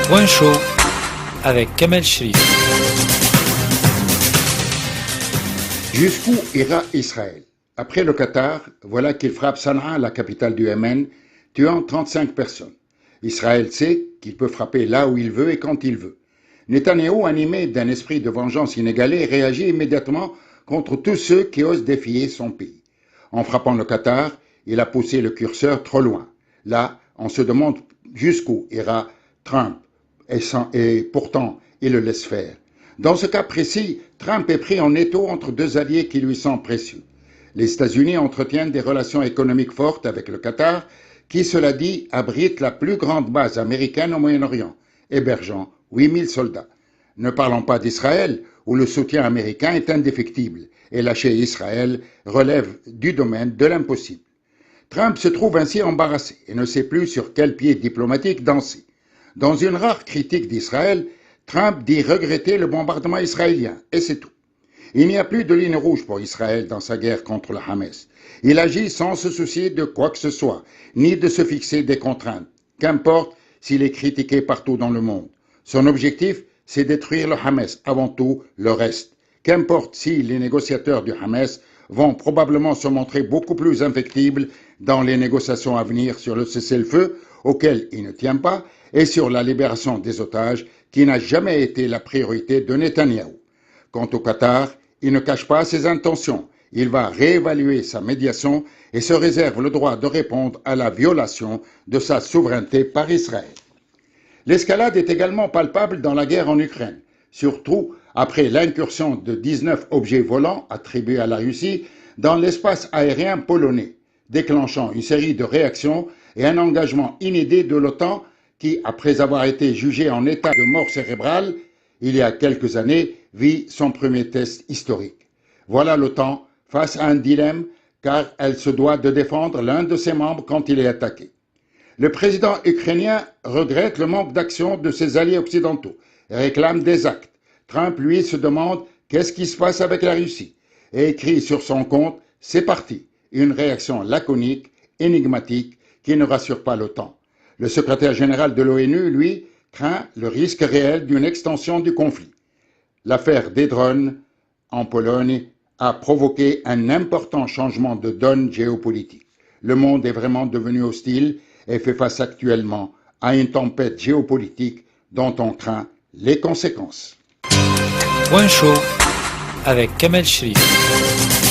Point chaud avec Kamel Shrif. Jusqu'où ira Israël? Après le Qatar, voilà qu'il frappe Sanaa, la capitale du Yémen, tuant 35 personnes. Israël sait qu'il peut frapper là où il veut et quand il veut. Netanyahou, animé d'un esprit de vengeance inégalé, réagit immédiatement contre tous ceux qui osent défier son pays. En frappant le Qatar, il a poussé le curseur trop loin. Là, on se demande jusqu'où ira Trump, et pourtant, il le laisse faire. Dans ce cas précis, Trump est pris en étau entre deux alliés qui lui sont précieux. Les États-Unis entretiennent des relations économiques fortes avec le Qatar, qui, cela dit, abrite la plus grande base américaine au Moyen-Orient, hébergeant 8000 soldats. Ne parlons pas d'Israël, où le soutien américain est indéfectible, et lâcher Israël relève du domaine de l'impossible. Trump se trouve ainsi embarrassé et ne sait plus sur quel pied diplomatique danser. Dans une rare critique d'Israël, Trump dit regretter le bombardement israélien, et c'est tout. Il n'y a plus de ligne rouge pour Israël dans sa guerre contre le Hamas. Il agit sans se soucier de quoi que ce soit, ni de se fixer des contraintes, qu'importe s'il est critiqué partout dans le monde. Son objectif, c'est détruire le Hamas, avant tout le reste. Qu'importe si les négociateurs du Hamas vont probablement se montrer beaucoup plus inflexibles dans les négociations à venir sur le cessez-le-feu, auquel il ne tient pas, et sur la libération des otages, qui n'a jamais été la priorité de Netanyahou. Quant au Qatar, il ne cache pas ses intentions. Il va réévaluer sa médiation et se réserve le droit de répondre à la violation de sa souveraineté par Israël. L'escalade est également palpable dans la guerre en Ukraine, surtout après l'incursion de 19 objets volants attribués à la Russie dans l'espace aérien polonais, déclenchant une série de réactions et un engagement inédit de l'OTAN qui, après avoir été jugé en état de mort cérébrale, il y a quelques années, vit son premier test historique. Voilà l'OTAN face à un dilemme, car elle se doit de défendre l'un de ses membres quand il est attaqué. Le président ukrainien regrette le manque d'action de ses alliés occidentaux et réclame des actes. Trump, lui, se demande qu'est-ce qui se passe avec la Russie et écrit sur son compte « C'est parti », une réaction laconique, énigmatique, qui ne rassure pas l'OTAN. Le secrétaire général de l'ONU, lui, craint le risque réel d'une extension du conflit. L'affaire des drones en Pologne a provoqué un important changement de donne géopolitique. Le monde est vraiment devenu hostile et fait face actuellement à une tempête géopolitique dont on craint les conséquences. Point chaud avec Kamel Shrif.